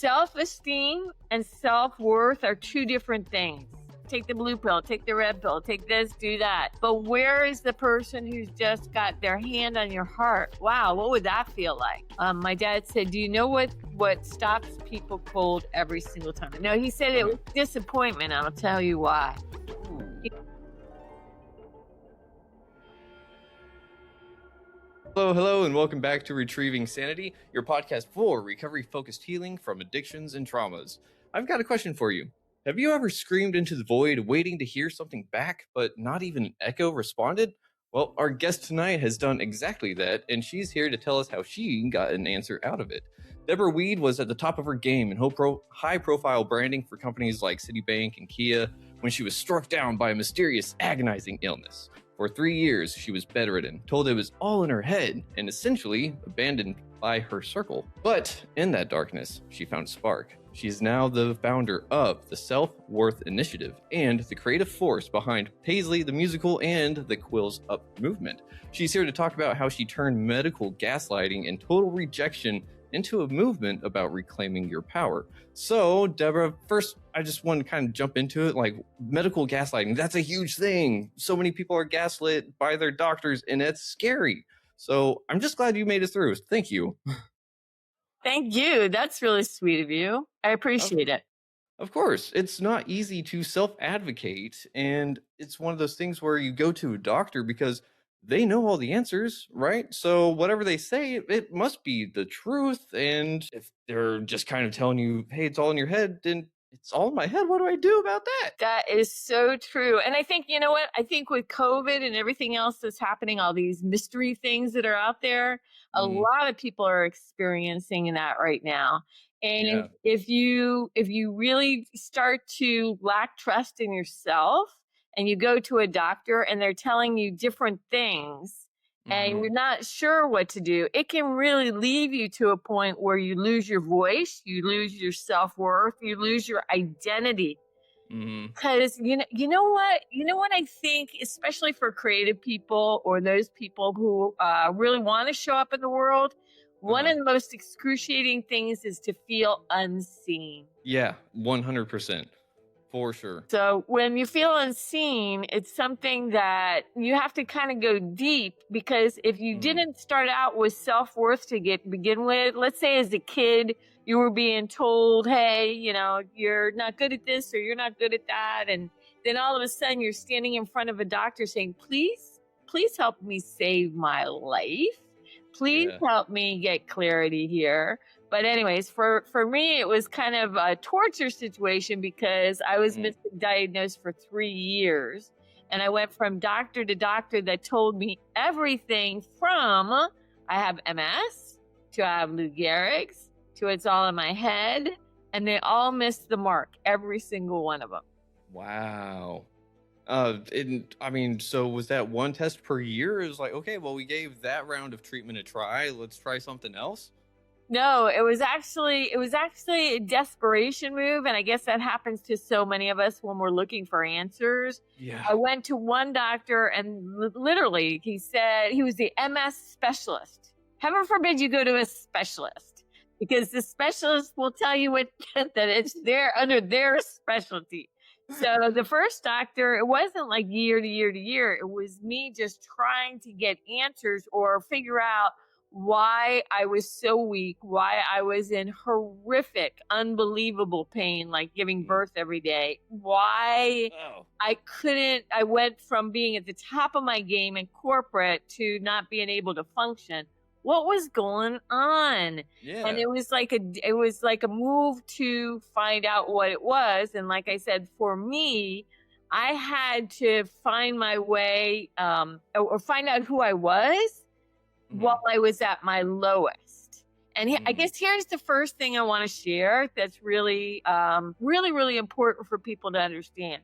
Self-esteem and self-worth are two different things. Take the blue pill, take the red pill, take this, do that. But where is the person who's just got their hand on your heart? Wow, what would that feel like? My dad said, do you know what stops people cold every single time? No, he said it was disappointment. I'll tell you why. Hello, and welcome back to Retrieving Sanity, your podcast for recovery-focused healing from addictions and traumas. I've got a question for you. Have you ever screamed into the void waiting to hear something back, but not even an echo responded? Well, our guest tonight has done exactly that, and she's here to tell us how she got an answer out of it. Deborah Weed was at the top of her game in high-profile branding for companies like Citibank and Kia when she was struck down by a mysterious, agonizing illness. For 3 years, she was bedridden, told it was all in her head, and essentially abandoned by her circle. But in that darkness, she found a spark. She is now the founder of the Self-Worth Initiative and the creative force behind Paisley the Musical and the Quills Up movement. She's here to talk about how she turned medical gaslighting and total rejection into a movement about reclaiming your power. So, Deborah, first, I just want to kind of jump into it. Like, medical gaslighting, that's a huge thing. So many people are gaslit by their doctors, and it's scary. So I'm just glad you made it through. Thank you. Thank you. That's really sweet of you. I appreciate it. Of course, it's not easy to self-advocate, and it's one of those things where you go to a doctor because they know all the answers, right? So whatever they say, it must be the truth. And if they're just kind of telling you, hey, it's all in your head, then it's all in my head. What do I do about that? That is so true. And I think, you know what? I think with COVID and everything else that's happening, all these mystery things that are out there, a lot of people are experiencing that right now. And if you really start to lack trust in yourself, and you go to a doctor and they're telling you different things and you're not sure what to do, it can really leave you to a point where you lose your voice, you lose your self-worth, you lose your identity. Because you know what I think, especially for creative people or those people who really want to show up in the world, one of the most excruciating things is to feel unseen. Yeah, 100%. For sure. So when you feel unseen, it's something that you have to kind of go deep, because if you didn't start out with self-worth to begin with, let's say as a kid, you were being told, hey, you're not good at this or you're not good at that. And then all of a sudden you're standing in front of a doctor saying, please help me save my life. Please help me get clarity here. But anyways, for me, it was kind of a torture situation because I was misdiagnosed for 3 years. And I went from doctor to doctor that told me everything from I have MS to I have Lou Gehrig's to it's all in my head. And they all missed the mark, every single one of them. Wow. So was that one test per year? It was like, okay, well, we gave that round of treatment a try. Let's try something else. No, it was actually a desperation move. And I guess that happens to so many of us when we're looking for answers. Yeah. I went to one doctor and literally he said he was the MS specialist. Heaven forbid you go to a specialist, because the specialist will tell you that it's there under their specialty. So the first doctor, it wasn't like year to year to year. It was me just trying to get answers or figure out why I was so weak, why I was in horrific, unbelievable pain, like giving birth every day, why I went from being at the top of my game in corporate to not being able to function. What was going on? Yeah. And it was like a move to find out what it was. And like I said, for me, I had to find my way or find out who I was while I was at my lowest. And I guess here's the first thing I want to share that's really, really important for people to understand.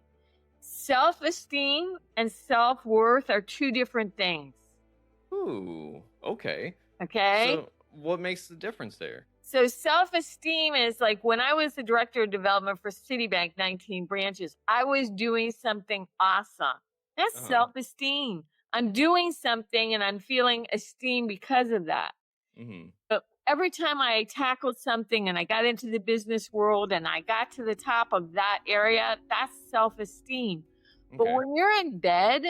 Self-esteem and self-worth are two different things. Ooh, okay. Okay. So what makes the difference there? So self-esteem is like when I was the director of development for Citibank, 19 branches, I was doing something awesome. That's self-esteem. I'm doing something and I'm feeling esteemed because of that. Mm-hmm. But every time I tackled something and I got into the business world and I got to the top of that area, that's self-esteem. But Okay. when you're in bed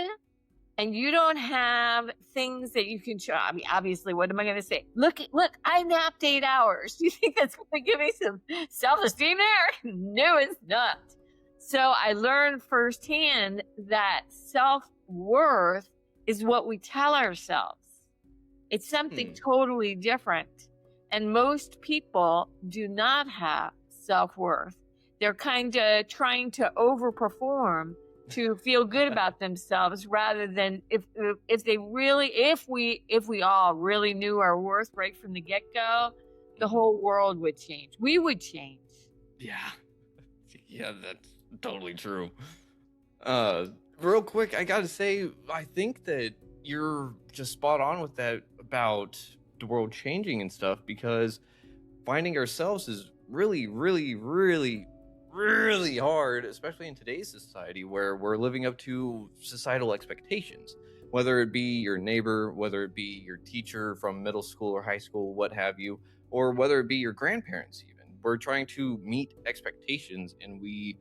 and you don't have things that you can show, I mean, obviously, what am I going to say? Look, I napped 8 hours. Do you think that's going to give me some self-esteem there? No, it's not. So I learned firsthand that self-worth is what we tell ourselves. It's something totally different. And most people do not have self-worth. They're kind of trying to overperform to feel good about themselves, rather than if we all really knew our worth right from the get-go, the whole world would change. We would change. Yeah. Yeah, that's totally true. Real quick, I gotta say, I think that you're just spot on with that about the world changing and stuff, because finding ourselves is really, really, really, really hard, especially in today's society where we're living up to societal expectations, whether it be your neighbor, whether it be your teacher from middle school or high school, what have you, or whether it be your grandparents even. We're trying to meet expectations, and we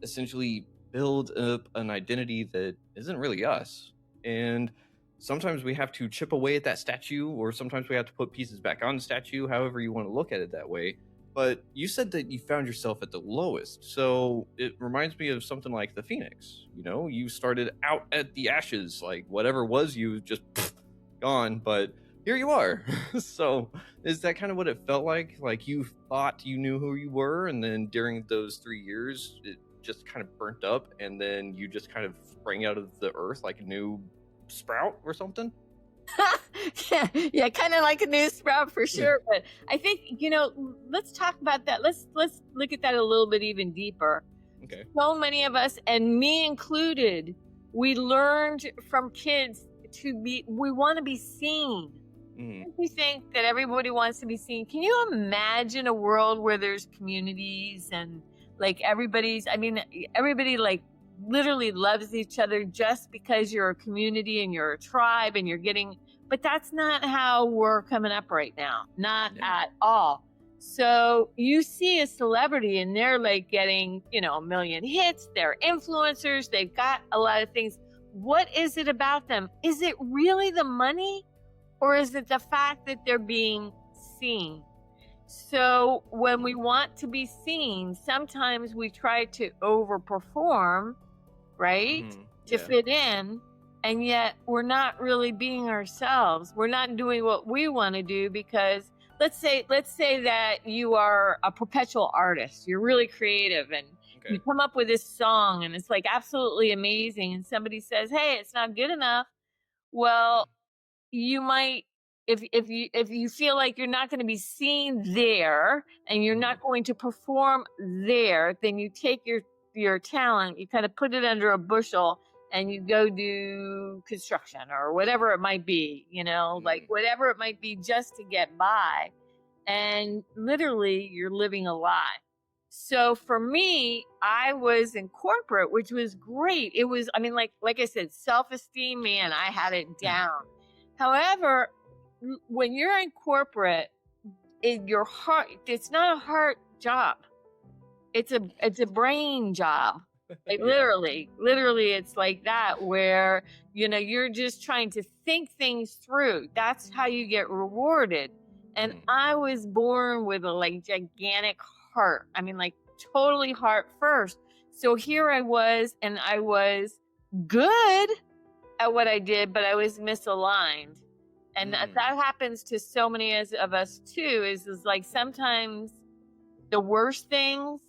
essentially build up an identity that isn't really us. And sometimes we have to chip away at that statue, or sometimes we have to put pieces back on the statue, however you want to look at it that way. But you said that you found yourself at the lowest. So it reminds me of something like the Phoenix. You know, you started out at the ashes, like whatever was you just gone, but here you are. So is that kind of what it felt like? Like you thought you knew who you were, and then during those 3 years, it just kind of burnt up, and then you just kind of sprang out of the earth like a new sprout or something? Yeah, kind of like a new sprout for sure. But I think, let's talk about that. Let's look at that a little bit even deeper. Okay. So many of us, and me included, we learned from kids we want to be seen. We think that everybody wants to be seen. Can you imagine a world where there's communities and like everybody like literally loves each other just because you're a community and you're a tribe and but that's not how we're coming up right now. Not at all. So you see a celebrity and they're like getting, 1 million hits. They're influencers. They've got a lot of things. What is it about them? Is it really the money, or is it the fact that they're being seen? So when we want to be seen, sometimes we try to overperform, right? To fit in. And yet we're not really being ourselves. We're not doing what we want to do, because let's say that you are a perpetual artist. You're really creative and you come up with this song and it's like absolutely amazing. And somebody says, hey, it's not good enough. Well, you might, if you feel like you're not going to be seen there and you're not going to perform there, then you take your talent, you kind of put it under a bushel and you go do construction or whatever it might be, like whatever it might be, just to get by. And literally you're living a lie. So for me, I was in corporate, which was great. It was, like I said, self-esteem, man, I had it down. However, when you're in corporate, it's not a heart job. It's a brain job. Like literally it's like that, where, you're just trying to think things through. That's how you get rewarded. And I was born with a gigantic heart. Totally heart first. So here I was, and I was good at what I did, but I was misaligned. And that happens to so many of us too, is like sometimes the worst things,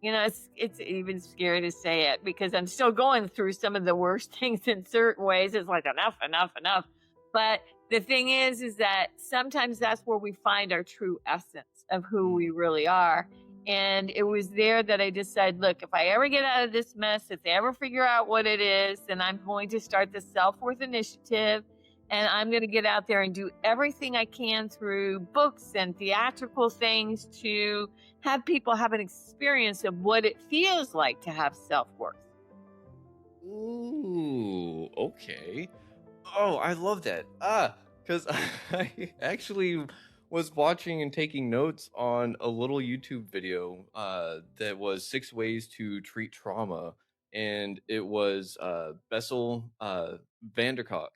it's even scary to say it, because I'm still going through some of the worst things in certain ways. It's like enough. But the thing is that sometimes that's where we find our true essence of who we really are. And it was there that I decided, look, if I ever get out of this mess, if they ever figure out what it is, then I'm going to start the Self-Worth Initiative. And I'm going to get out there and do everything I can through books and theatrical things to have people have an experience of what it feels like to have self-worth. Ooh, okay. Oh, I love that. Because I actually was watching and taking notes on a little YouTube video that was 6 ways to treat trauma, and it was Bessel Vanderkolk,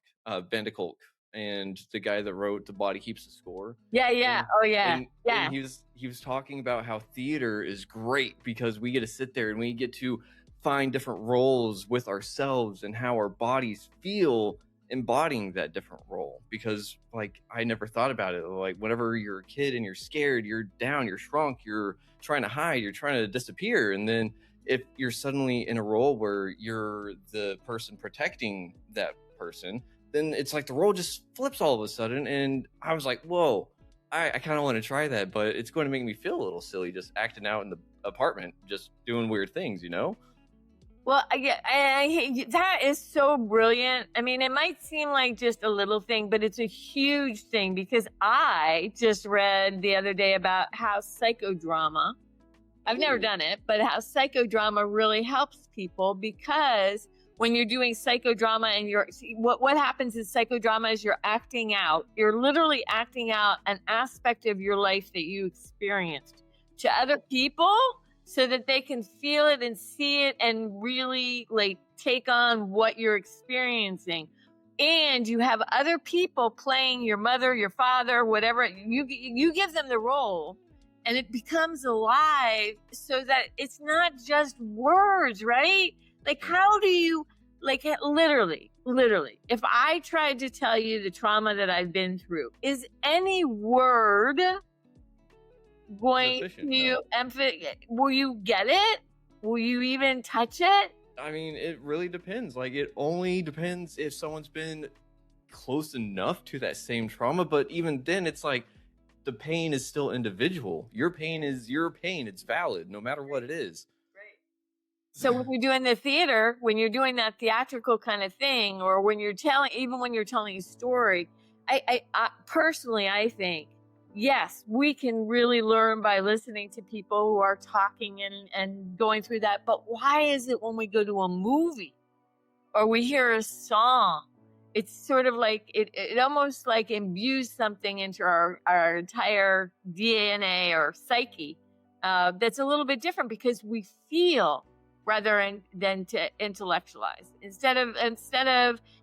and the guy that wrote "The Body Keeps the Score." Yeah. And Oh, yeah. and he was talking about how theater is great because we get to sit there and we get to find different roles with ourselves and how our bodies feel embodying that different role. Because like I never thought about it, like whenever you're a kid and you're scared, you're down, you're shrunk, you're trying to hide, you're trying to disappear, and then if you're suddenly in a role where you're the person protecting that person, then it's like the role just flips all of a sudden. And I was like, whoa, I kind of want to try that, but it's going to make me feel a little silly just acting out in the apartment, just doing weird things, you know? Well, that is so brilliant. I mean, it might seem like just a little thing, but it's a huge thing because I just read the other day about how psychodrama, I've never done it, but how psychodrama really helps people because when you're doing psychodrama and what happens is psychodrama is you're literally acting out an aspect of your life that you experienced to other people so that they can feel it and see it and really like take on what you're experiencing. And you have other people playing your mother, your father, whatever. You give them the role and it becomes alive so that it's not just words, right? Like, how do you, like, literally, if I tried to tell you the trauma that I've been through, is any word going to will you get it? Will you even touch it? I mean, it really depends. Like, it only depends if someone's been close enough to that same trauma. But even then, it's like the pain is still individual. Your pain is your pain. It's valid no matter what it is. Right. So when you're doing the theater, when you're doing that theatrical kind of thing, or when you're telling a story, I personally, I think, yes, we can really learn by listening to people who are talking and going through that. But why is it when we go to a movie or we hear a song, it's sort of like it almost like imbues something into our entire DNA or psyche that's a little bit different because we feel rather than to intellectualize. Instead of let's,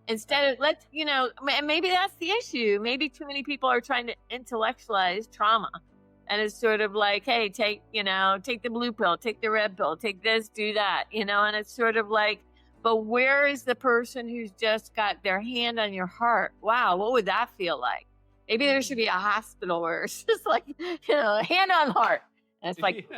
and maybe that's the issue. Maybe too many people are trying to intellectualize trauma. And it's sort of like, hey, take the blue pill, take the red pill, take this, do that, and it's sort of like, but where is the person who's just got their hand on your heart? Wow, what would that feel like? Maybe there should be a hospital where it's just like, hand on heart. And it's like,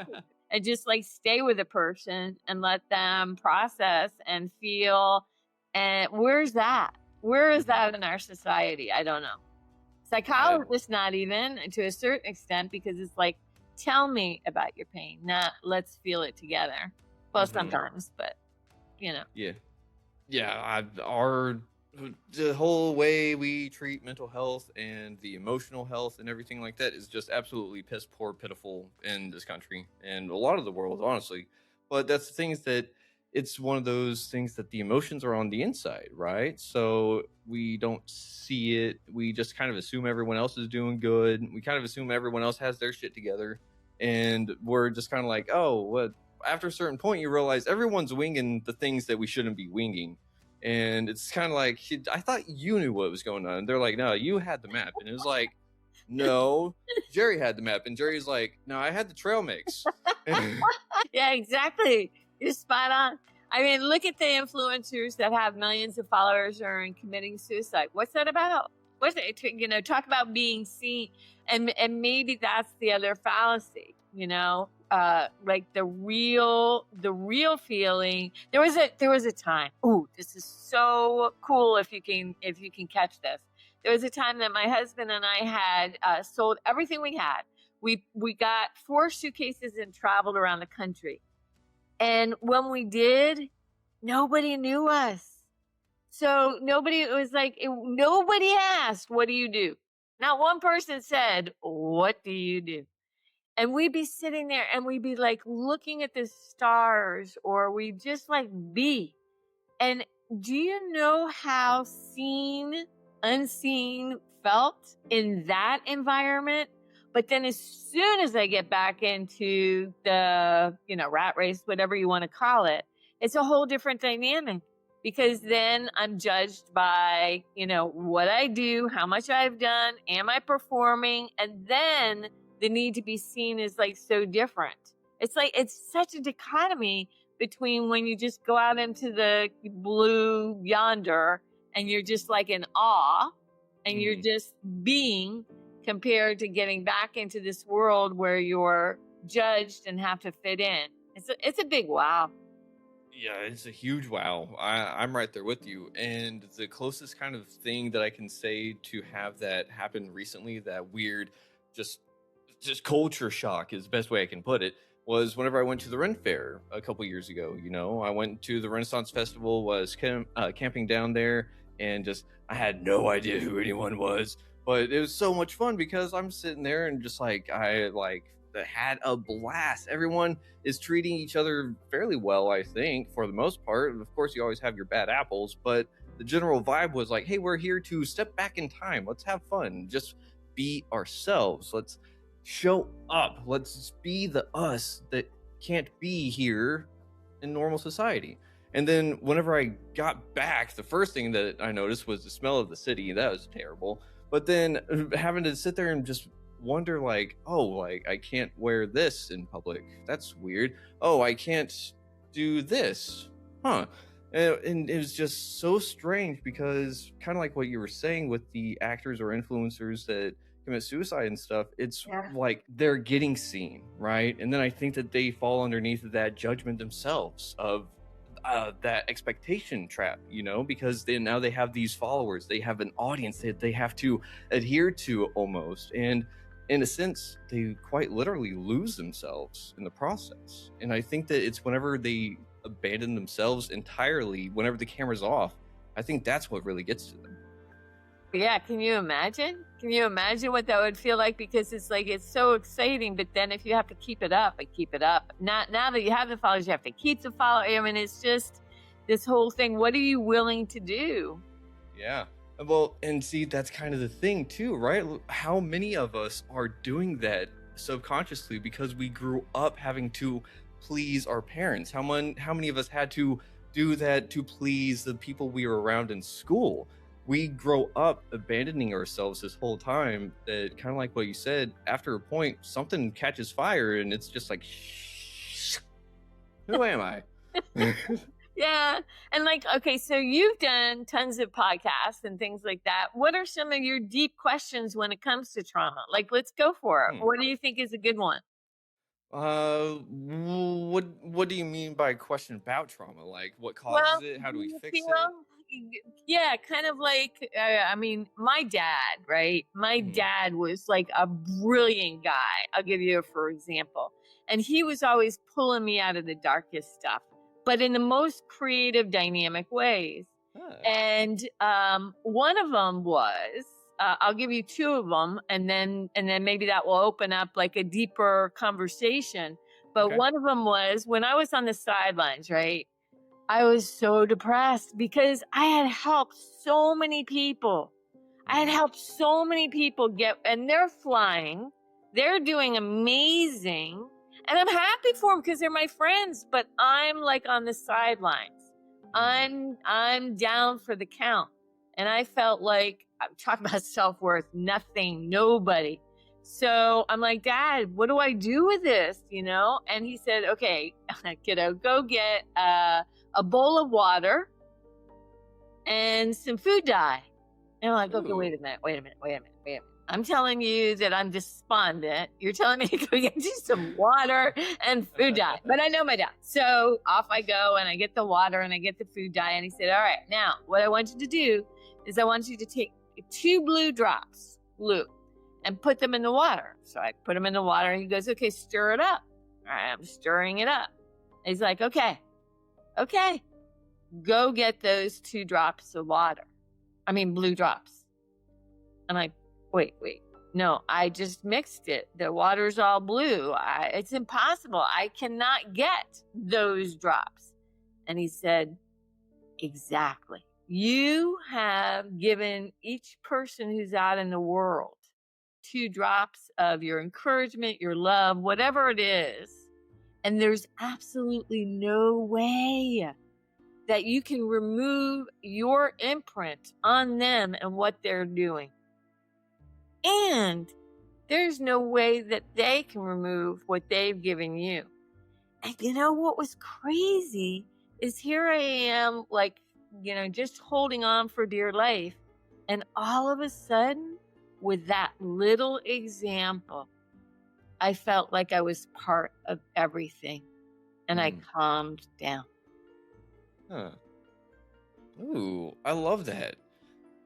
and just like stay with a person and let them process and feel. And where's that? Where is that in our society? I don't know. Psychologists, not even to a certain extent, because it's like, tell me about your pain, not let's feel it together. Well, sometimes, but Yeah. The whole way we treat mental health and the emotional health and everything like that is just absolutely piss poor pitiful in this country and a lot of the world, honestly. But that's the thing, is that it's one of those things that the emotions are on the inside, right? So we don't see it. We just kind of assume everyone else is doing good. We kind of assume everyone else has their shit together, and we're just kind of like, oh, what? After a certain point, you realize everyone's winging the things that we shouldn't be winging. And it's kind of like, I thought you knew what was going on. And they're like, no, you had the map. And it was like, no, Jerry had the map. And Jerry's like, no, I had the trail mix. Yeah, exactly. You're spot on. I mean, look at the influencers that have millions of followers or in committing suicide. What's that about? What's it? Talk about being seen. And maybe that's the other fallacy, like the real feeling. There was a time. Ooh, this is so cool if you can catch this. There was a time that my husband and I had sold everything we had. We got 4 suitcases and traveled around the country. And when we did, nobody knew us. So nobody asked, what do you do? Not one person said, what do you do? And we'd be sitting there and we'd be like looking at the stars, or we just like be. And do you know how seen, unseen felt in that environment? But then as soon as I get back into the, rat race, whatever you want to call it, it's a whole different dynamic, because then I'm judged by, what I do, how much I've done, am I performing? And then the need to be seen is like so different. It's like, it's such a dichotomy between when you just go out into the blue yonder and you're just like in awe and you're just being, compared to getting back into this world where you're judged and have to fit in. It's a big wow. Yeah, it's a huge wow. I'm right there with you. And the closest kind of thing that I can say to have that happen recently, that weird, just culture shock is the best way I can put it, was whenever I went to the Ren Fair a couple years ago. I went to the Renaissance Festival, was camping down there, and I had no idea who anyone was. But it was so much fun because I'm sitting there and I had a blast. Everyone is treating each other fairly well, I think, for the most part. Of course, you always have your bad apples, but the general vibe was like, hey, we're here to step back in time. Let's have fun. Just be ourselves. Let's show up. Let's be the us that can't be here in normal society. And then whenever I got back, the first thing that I noticed was the smell of the city. That was terrible. But then having to sit there and just wonder, I can't wear this in public. That's weird. Oh, I can't do this. Huh. And it was just so strange, because kind of like what you were saying with the actors or influencers that commit suicide and stuff, it's like they're getting seen, right? And then I think that they fall underneath that judgment themselves of that expectation trap, because now they have these followers, they have an audience that they have to adhere to almost, and in a sense they quite literally lose themselves in the process. And I think that it's whenever they abandon themselves entirely, whenever the camera's off, I think that's what really gets to them. Yeah, can you imagine what that would feel like? Because it's like, it's so exciting, but then if you have to keep it up. Now that you have the followers, you have to keep the follow. I mean, it's just this whole thing. What are you willing to do? Yeah. Well, and see, that's kind of the thing too, right? How many of us are doing that subconsciously because we grew up having to please our parents? How many of us had to do that to please the people we were around in school? We grow up abandoning ourselves this whole time, that kind of like what you said, after a point, something catches fire and it's just like, who am I? Yeah. And okay, so you've done tons of podcasts and things like that. What are some of your deep questions when it comes to trauma? Let's go for it. What do you think is a good one? What do you mean by question about trauma? Like, what causes it? How do we fix it? Yeah, kind of like, my dad, right? My dad was like a brilliant guy. I'll give you for example. And he was always pulling me out of the darkest stuff, but in the most creative, dynamic ways. And one of them was, I'll give you two of them, and then maybe that will open up like a deeper conversation. But one of them was when I was on the sidelines, right? I was so depressed because I had helped so many people. Get, and they're flying, they're doing amazing, and I'm happy for them because they're my friends. But I'm like on the sidelines. I'm down for the count, and I felt like, I'm talking about self-worth, nothing, nobody. So I'm like, Dad, what do I do with this? And he said, okay, kiddo, go get a bowl of water and some food dye. And I'm like, okay, wait a minute. I'm telling you that I'm despondent. You're telling me to go get you some water and food dye. But I know my dad. So off I go, and I get the water and I get the food dye. And he said, all right, now what I want you to do is I want you to take 2 blue drops, and put them in the water. So I put them in the water, and he goes, okay, stir it up. All right, I'm stirring it up. And he's like, okay, go get those 2 drops of blue drops. I'm like, wait, no, I just mixed it. The water's all blue. It's impossible. I cannot get those drops. And he said, exactly. You have given each person who's out in the world 2 drops of your encouragement, your love, whatever it is. And there's absolutely no way that you can remove your imprint on them and what they're doing. And there's no way that they can remove what they've given you. And you know what was crazy is here I am, like, just holding on for dear life. And all of a sudden, with that little example, I felt like I was part of everything. And I calmed down. Huh. Ooh, I love that.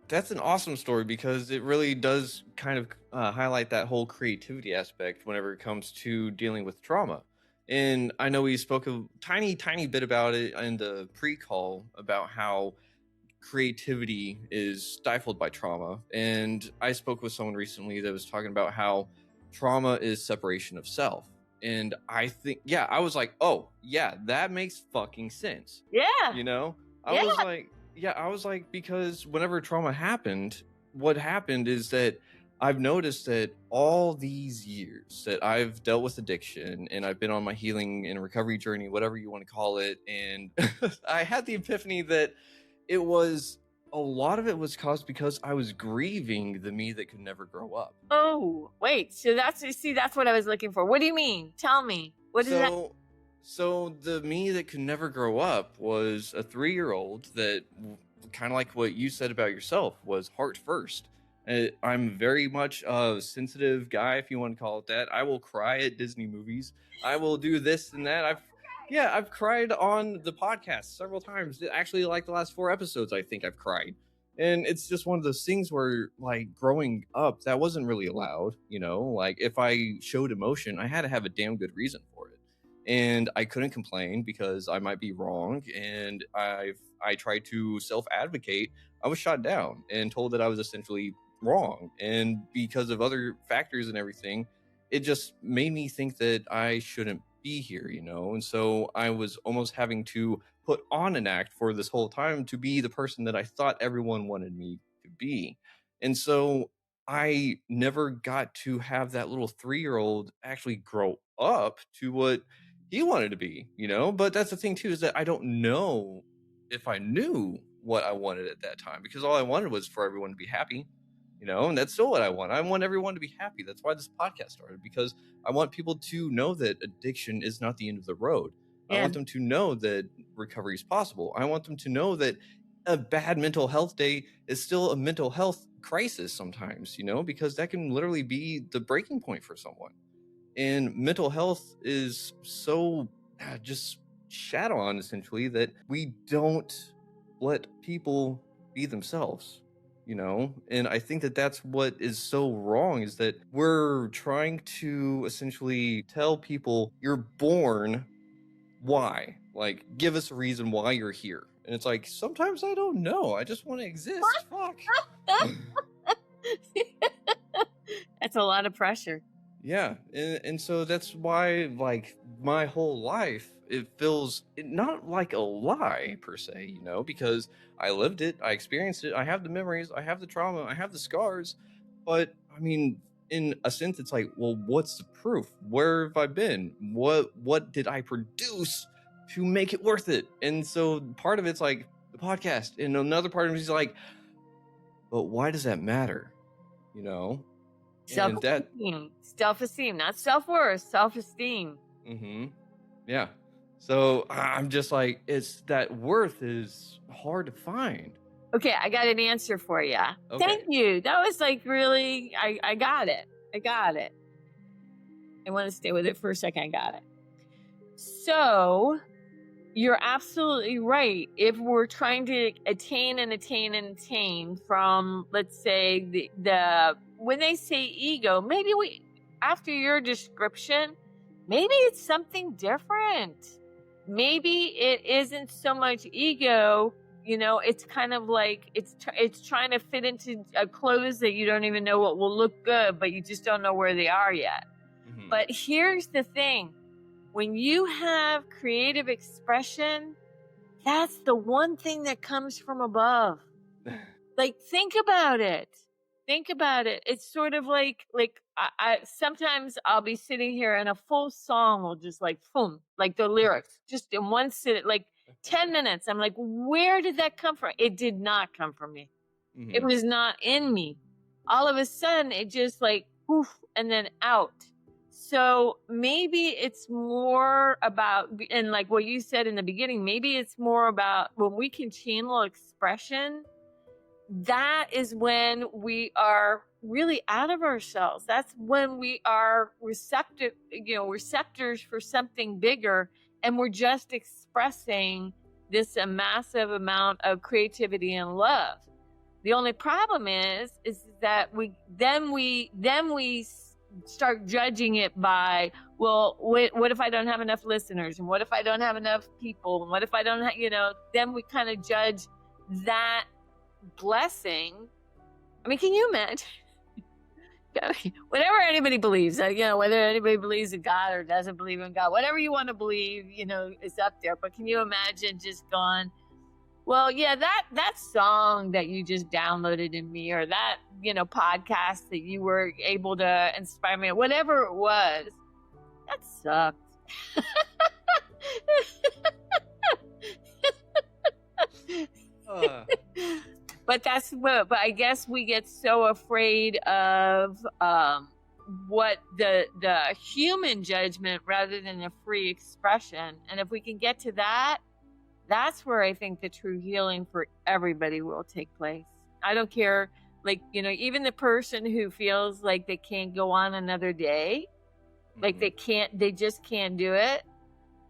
That's an awesome story because it really does kind of highlight that whole creativity aspect whenever it comes to dealing with trauma. And I know we spoke a tiny bit about it in the pre-call about how creativity is stifled by trauma. And I spoke with someone recently that was talking about how trauma is separation of self. And I think, yeah, I was like, oh, yeah, that makes fucking sense. Yeah. I was like, because whenever trauma happened, what happened is that I've noticed that all these years that I've dealt with addiction and I've been on my healing and recovery journey, whatever you want to call it. And I had the epiphany that a lot of it was caused because I was grieving the me that could never grow up. Oh, wait. So that's what I was looking for. What do you mean? Tell me. What is that? So the me that could never grow up was a 3-year-old that, kind of like what you said about yourself, was heart first. I'm very much a sensitive guy, if you want to call it that. I will cry at Disney movies. I will do this and that. I've cried on the podcast several times. Actually, like the last 4 episodes, I think I've cried. And it's just one of those things where, like, growing up, that wasn't really allowed, Like, if I showed emotion, I had to have a damn good reason for it. And I couldn't complain because I might be wrong. And I tried to self-advocate. I was shot down and told that I was essentially wrong. And because of other factors and everything, it just made me think that I shouldn't be here, And so I was almost having to put on an act for this whole time to be the person that I thought everyone wanted me to be. And so I never got to have that little 3-year-old actually grow up to what he wanted to be, But that's the thing too, is that I don't know if I knew what I wanted at that time, because all I wanted was for everyone to be happy, and that's still what I want. I want everyone to be happy. That's why this podcast started, because I want people to know that addiction is not the end of the road. Yeah. I want them to know that recovery is possible. I want them to know that a bad mental health day is still a mental health crisis sometimes, because that can literally be the breaking point for someone. And mental health is so just shat on, essentially, that we don't let people be themselves, And I think that that's what is so wrong, is that we're trying to essentially tell people you're born, why? Like, give us a reason why you're here. And it's like, sometimes I don't know. I just want to exist. Fuck. That's a lot of pressure. Yeah, and so that's why, like, my whole life, it feels not like a lie per se, because I lived it, I experienced it, I have the memories, I have the trauma, I have the scars, but I mean, in a sense, it's like, well, what's the proof? Where have I been? What did I produce to make it worth it? And so part of it's like the podcast, and another part of it is like, but why does that matter? Self-esteem, not self-worth, self-esteem. Yeah. So I'm just like, it's that worth is hard to find. Okay, I got an answer for you. Okay. Thank you. That was like really, I got it. I want to stay with it for a second. I got it. So you're absolutely right. If we're trying to attain from, let's say, the when they say ego, maybe after your description, maybe it's something different. Maybe it isn't so much ego, it's kind of like it's trying to fit into clothes that you don't even know what will look good, but you just don't know where they are yet. Mm-hmm. But here's the thing. When you have creative expression, that's the one thing that comes from above. Like, think about it. Think about it. It's sort of like I sometimes I'll be sitting here and a full song will just like boom, like the lyrics just in one sit, like 10 minutes. I'm like, where did that come from? It did not come from me. It Mm-hmm. was not in me. All of a sudden, it just like poof and then out. So maybe it's more about, and like what you said in the beginning, maybe it's more about when we can channel expression. That is when we are really out of ourselves. That's when we are receptors for something bigger, and we're just expressing this a massive amount of creativity and love. The only problem is that we start judging it by, well, what if I don't have enough listeners, and what if I don't have enough people, and what if I don't have, then we kind of judge that blessing. I mean, can you imagine? Whatever anybody believes, whether anybody believes in God or doesn't believe in God, whatever you want to believe, is up there. But can you imagine just going, well, yeah, that song that you just downloaded in me, or that, podcast that you were able to inspire me, whatever it was, that sucked. But but I guess we get so afraid of what the human judgment rather than the free expression. And if we can get to that, that's where I think the true healing for everybody will take place. I don't care, even the person who feels like they can't go on another day, like they just can't do it.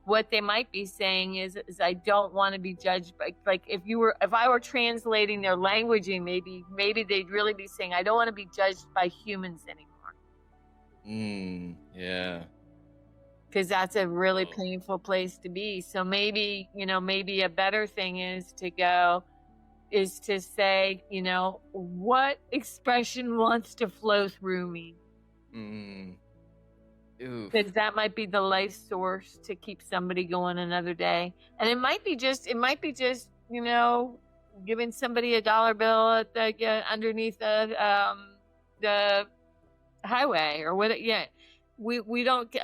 What they might be saying is I don't want to be judged by, if I were translating their languaging, maybe they'd really be saying, I don't want to be judged by humans anymore. Yeah. Because that's a really painful place to be. So maybe a better thing is to say, what expression wants to flow through me? Because that might be the life source to keep somebody going another day. And it might be just, giving somebody a $1 bill at underneath the highway or what. Yeah. We don't get,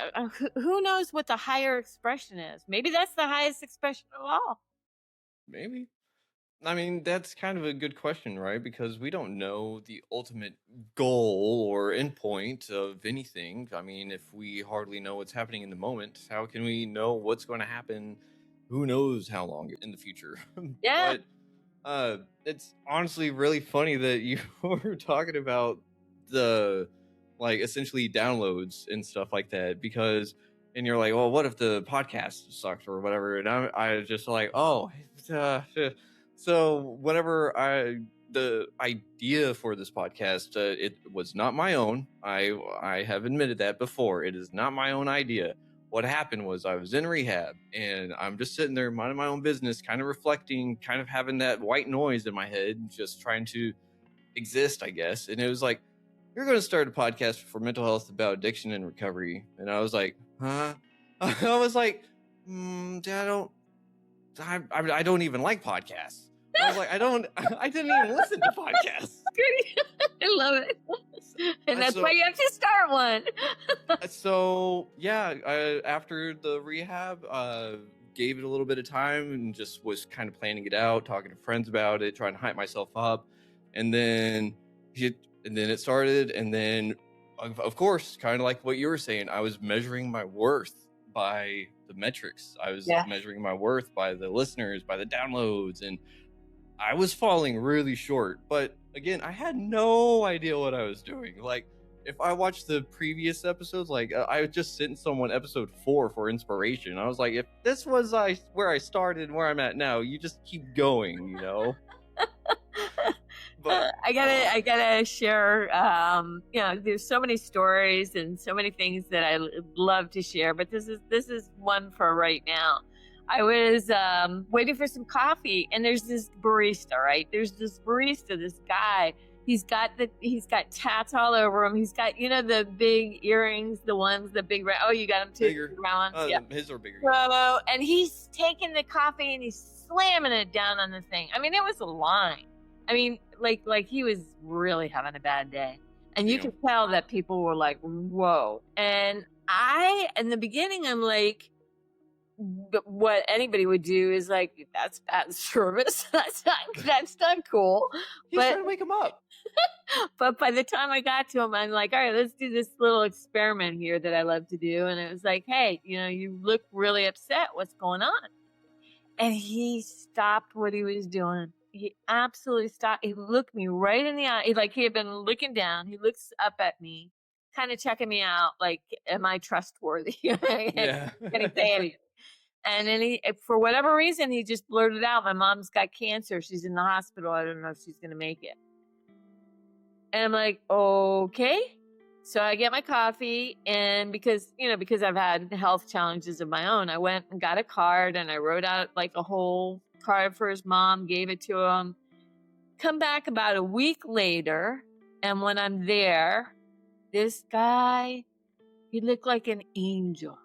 who knows what the higher expression is? Maybe that's the highest expression of all. Maybe. I mean, that's kind of a good question, right? Because we don't know the ultimate goal or endpoint of anything. I mean, if we hardly know what's happening in the moment, how can we know what's going to happen? Who knows how long in the future? Yeah. But it's honestly really funny that you were talking about the essentially downloads and stuff like that, and you're like, well, what if the podcast sucked or whatever? And I just like, so whenever the idea for this podcast, it was not my own. I have admitted that before. It is not my own idea. What happened was I was in rehab and I'm just sitting there minding my own business, kind of reflecting, kind of having that white noise in my head, just trying to exist, I guess. And it was like, you're going to start a podcast for mental health about addiction and recovery. And I was like, huh? I was like, I don't even like podcasts. I was like, I didn't even listen to podcasts. I love it. And that's why you have to start one. So yeah, after the rehab, gave it a little bit of time and just was kind of planning it out, talking to friends about it, trying to hype myself up. And then it started. And then of course, kind of like what you were saying, I was measuring my worth by the metrics. I was measuring my worth by the listeners, by the downloads, and I was falling really short. But again, I had no idea what I was doing. Like, if I watched the previous episodes, I just sent someone episode 4 for inspiration. I was like, if this was where I started and where I'm at now, you just keep going, But I gotta share. There's so many stories and so many things that I love to share, but this is one for right now. I was waiting for some coffee, and there's this barista. Right, there's this barista. This guy. He's got tats all over him. He's got the big earrings, the big. Oh, you got them too. Bigger. Round ones. Yeah. His are bigger. And he's taking the coffee and he's slamming it down on the thing. I mean, it was a line. I mean, like he was really having a bad day. And you Damn. could tell that people were like, whoa. And in the beginning, I'm like, what anybody would do is like, that's bad service. That's not cool. He's trying to wake him up. But by the time I got to him, I'm like, all right, let's do this little experiment here that I love to do. And it was like, hey, you look really upset. What's going on? And he stopped what he was doing. He absolutely stopped. He looked me right in the eye. Like he had been looking down. He looks up at me, kind of checking me out. Like, am I trustworthy? Yeah. Can he say anything? And then for whatever reason, he just blurted out, my mom's got cancer. She's in the hospital. I don't know if she's going to make it. And I'm like, okay. So I get my coffee, and because I've had health challenges of my own, I went and got a card and I wrote out like a whole card for his mom, gave it to him. Come back about a week later, and when I'm there, this guy, he looked like an angel.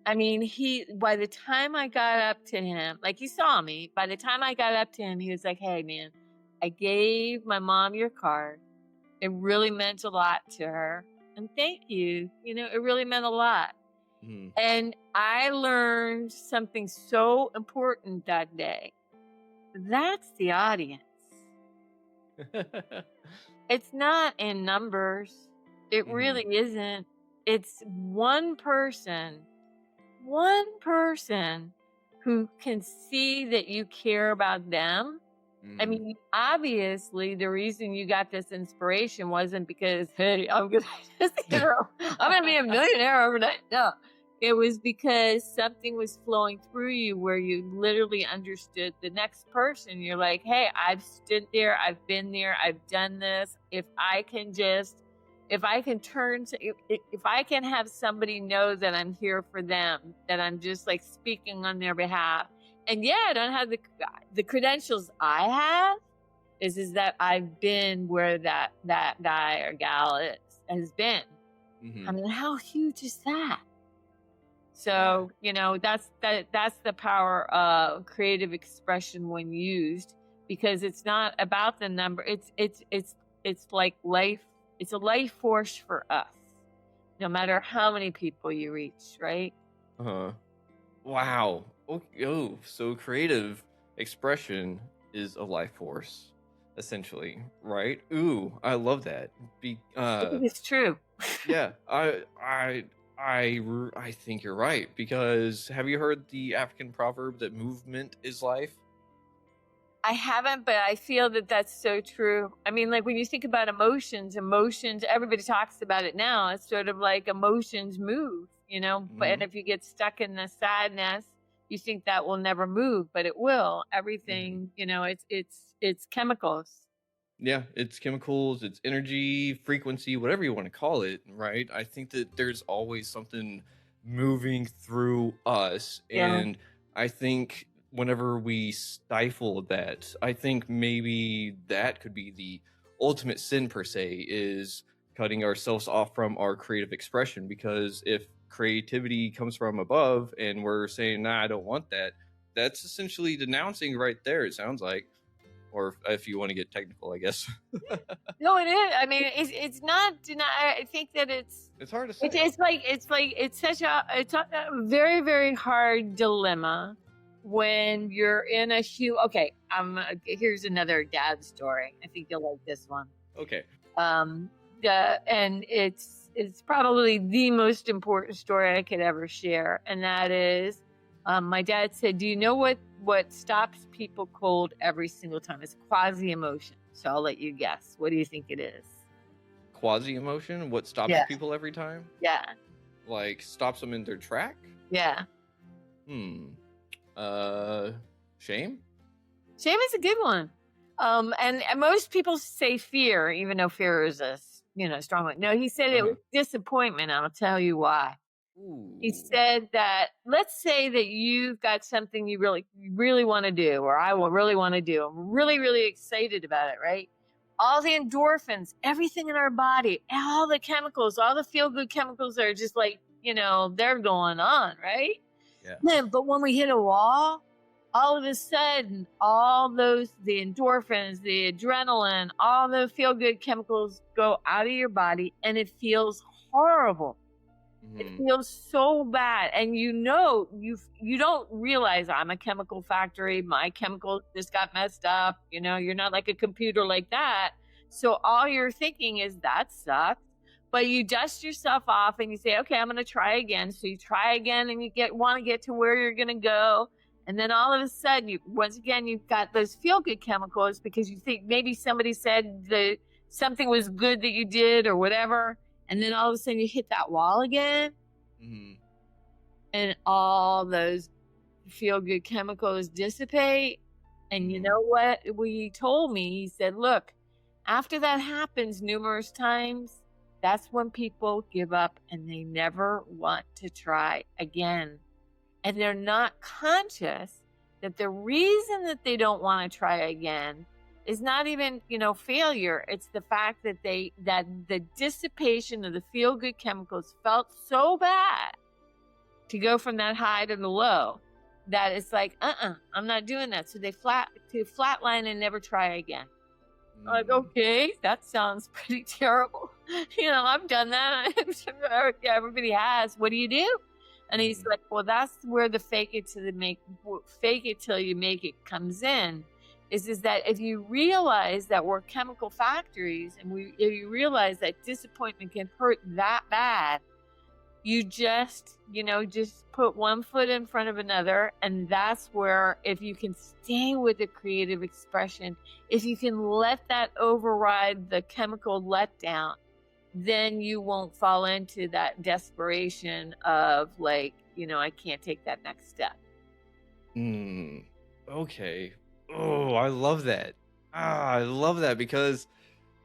I mean, by the time I got up to him, like he saw me, by the time I got up to him, he was like, hey man, I gave my mom your card. It really meant a lot to her. And thank you. It really meant a lot. Mm. And I learned something so important that day. That's the audience. It's not in numbers. It really isn't. It's one person who can see that you care about them. I mean, obviously, the reason you got this inspiration wasn't because, hey, I'm gonna be a millionaire overnight. No, it was because something was flowing through you where you literally understood the next person. You're like, hey, I've stood there, I've been there, I've done this. If I can have somebody know that I'm here for them, that I'm just like speaking on their behalf. And yeah, I don't have the credentials I have is that I've been where that guy or gal has been. I mean, how huge is that? So, that's the power of creative expression when used, because it's not about the number. It's like life. It's a life force for us, no matter how many people you reach, right? Wow. Oh, so creative expression is a life force, essentially, right? Ooh, I love that. It's true. Yeah, I think you're right, because have you heard the African proverb that movement is life? I haven't, but I feel that that's so true. I mean, like when you think about emotions, everybody talks about it now. It's sort of like emotions move, but if you get stuck in the sadness, you think that will never move, but it will. Everything, it's chemicals. Yeah, it's chemicals, it's energy, frequency, whatever you want to call it, right? I think that there's always something moving through us. Yeah. And I think whenever we stifle that, I think maybe that could be the ultimate sin per se, is cutting ourselves off from our creative expression. Because if creativity comes from above and we're saying, nah, I don't want that, that's essentially denouncing right there, it sounds like. Or if you want to get technical, I guess. No, it is. I mean, it's not. I think that it's hard to say. It's a very, very hard dilemma when you're in a huge. Okay, here's another dad story. I think you'll like this one. Okay. And it's probably the most important story I could ever share, and that is, my dad said, "Do you know what stops people cold every single time? It's quasi-emotion." So I'll let you guess. What do you think it is? Quasi-emotion? What stops people every time? Yeah. Like stops them in their track? Yeah. Shame? Shame is a good one. And most people say fear, even though fear is a strong one. No, he said it was disappointment. I'll tell you why. Ooh. He said that, let's say that you've got something you really want to do, or I will really want to do. I'm really, really excited about it, right? All the endorphins, everything in our body, all the chemicals, all the feel-good chemicals are just like, they're going on, right? Yeah. But when we hit a wall, all of a sudden, the endorphins, the adrenaline, all the feel-good chemicals go out of your body, and it feels horrible. It feels so bad. And you don't realize, I'm a chemical factory. My chemicals just got messed up. You're not like a computer like that. So all you're thinking is, that sucks. But you dust yourself off and you say, okay, I'm going to try again. So you try again, and you want to get to where you're going to go. And then all of a sudden, once again, you've got those feel-good chemicals because you think maybe somebody said that something was good that you did or whatever. And then all of a sudden you hit that wall again. And all those feel-good chemicals dissipate. And you know what he told me? He said, look, after that happens numerous times, that's when people give up and they never want to try again. And they're not conscious that the reason that they don't want to try again is not even, failure. It's the fact that the dissipation of the feel-good chemicals felt so bad to go from that high to the low that it's like, I'm not doing that. So they flatline and never try again. Like, okay, that sounds pretty terrible. I've done that. Everybody has. What do you do? And he's like, well, that's where the fake it till you make it comes in. Is that if you realize that we're chemical factories, and if you realize that disappointment can hurt that bad, you just put one foot in front of another. And that's where, if you can stay with the creative expression, if you can let that override the chemical letdown, then you won't fall into that desperation of like, I can't take that next step. Okay. Oh, I love that. I love that because,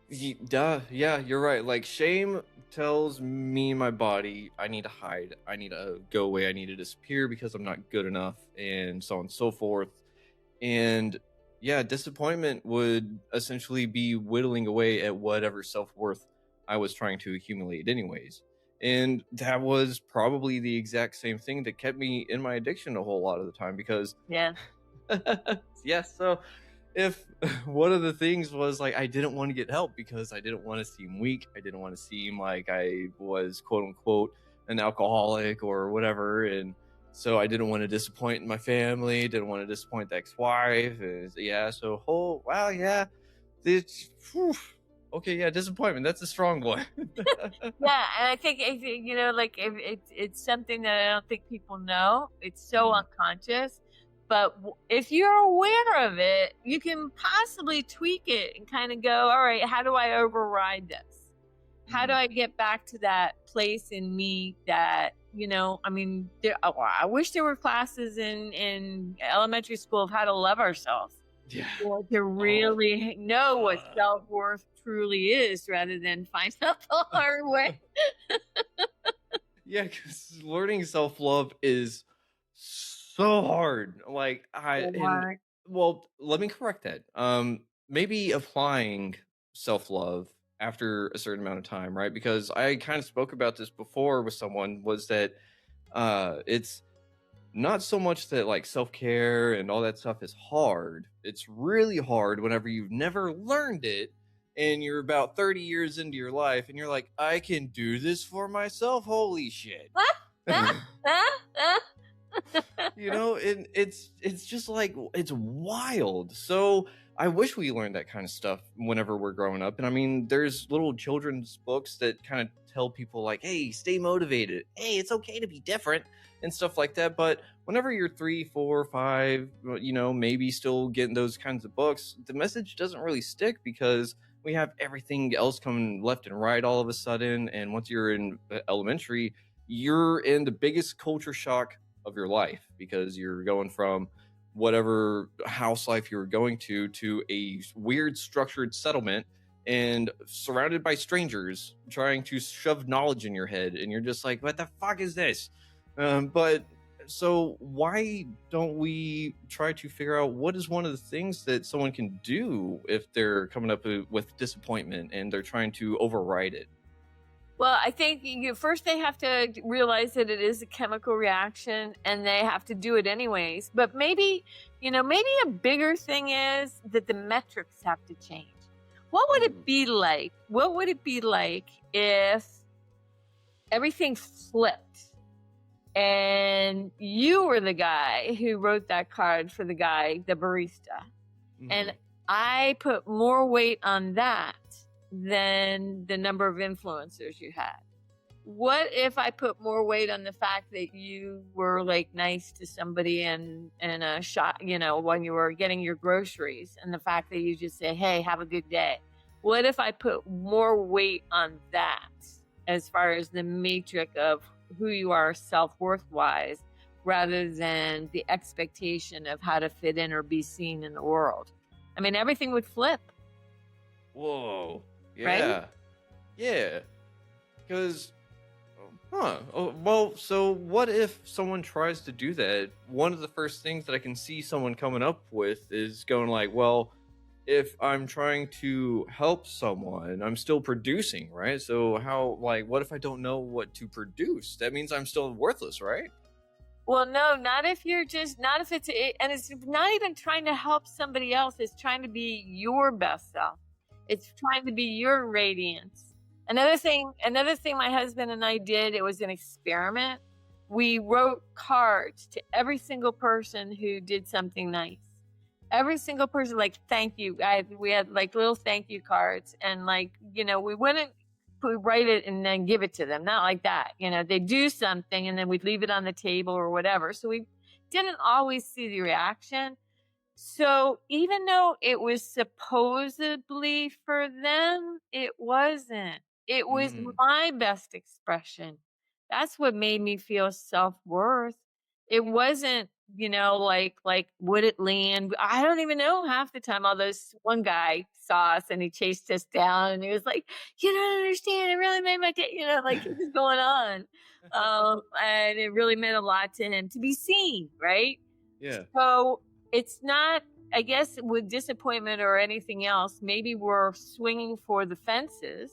yeah, you're right. Like, shame tells me and my body, I need to hide. I need to go away. I need to disappear because I'm not good enough, and so on and so forth. And yeah, disappointment would essentially be whittling away at whatever self-worth I was trying to accumulate anyways. And that was probably the exact same thing that kept me in my addiction a whole lot of the time because so if one of the things was like, I didn't want to get help because I didn't want to seem weak, I didn't want to seem like I was quote unquote an alcoholic or whatever, and so I didn't want to disappoint my family, didn't want to disappoint the ex-wife, and disappointment, that's a strong one. Yeah, and I think like if it's something that I don't think people know. It's so unconscious. But if you're aware of it, you can possibly tweak it and kind of go, all right, how do I override this? How do I get back to that place in me that, I wish there were classes in elementary school of how to love ourselves. Yeah. Or to really know what self-worth truly is rather than find out the hard way. Yeah, because learning self-love is so hard. Like well, let me correct that. Maybe applying self-love after a certain amount of time, right? Because I kind of spoke about this before with someone, was that it's not so much that like self-care and all that stuff is hard. It's really hard whenever you've never learned it and you're about 30 years into your life and you're like, I can do this for myself. Holy shit. And it's just like, it's wild. So I wish we learned that kind of stuff whenever we're growing up. And I mean, there's little children's books that kind of tell people like, hey, stay motivated. Hey, it's okay to be different and stuff like that. But whenever you're 3, 4, 5, maybe still getting those kinds of books, the message doesn't really stick because we have everything else coming left and right all of a sudden. And once you're in elementary, you're in the biggest culture shock of your life because you're going from whatever house life you were going to a weird structured settlement and surrounded by strangers trying to shove knowledge in your head, and you're just like, what the fuck is this? But so why don't we try to figure out what is one of the things that someone can do if they're coming up with disappointment and they're trying to override it? Well, I think first they have to realize that it is a chemical reaction and they have to do it anyways. But maybe, maybe a bigger thing is that the metrics have to change. What would it be like? What would it be like if everything flipped and you were the guy who wrote that card for the guy, the barista, and I put more weight on that than the number of influencers you had? What if I put more weight on the fact that you were like nice to somebody in a shop, when you were getting your groceries, and the fact that you just say, hey, have a good day? What if I put more weight on that as far as the matrix of who you are self-worth wise, rather than the expectation of how to fit in or be seen in the world? I mean, everything would flip. Whoa. Yeah. Right? Yeah. Because, well, so what if someone tries to do that? One of the first things that I can see someone coming up with is going like, well, if I'm trying to help someone, I'm still producing, right? So how, like, what if I don't know what to produce? That means I'm still worthless, right? Well, no, not if it's and it's not even trying to help somebody else. It's trying to be your best self. It's trying to be your radiance. Another thing my husband and I did, it was an experiment. We wrote cards to every single person who did something nice. Every single person, like, thank you. We had like little thank you cards, and like, we wouldn't write it and then give it to them. Not like that. They do something and then we'd leave it on the table or whatever. So we didn't always see the reaction. So even though it was supposedly for them, it wasn't. It was my best expression. That's what made me feel self-worth. It wasn't, like would it land? I don't even know half the time. Although one guy saw us and he chased us down and he was like, "You don't understand. It really made my day." Like it was going on, and it really meant a lot to him to be seen, right? Yeah. So it's not, I guess, with disappointment or anything else, maybe we're swinging for the fences,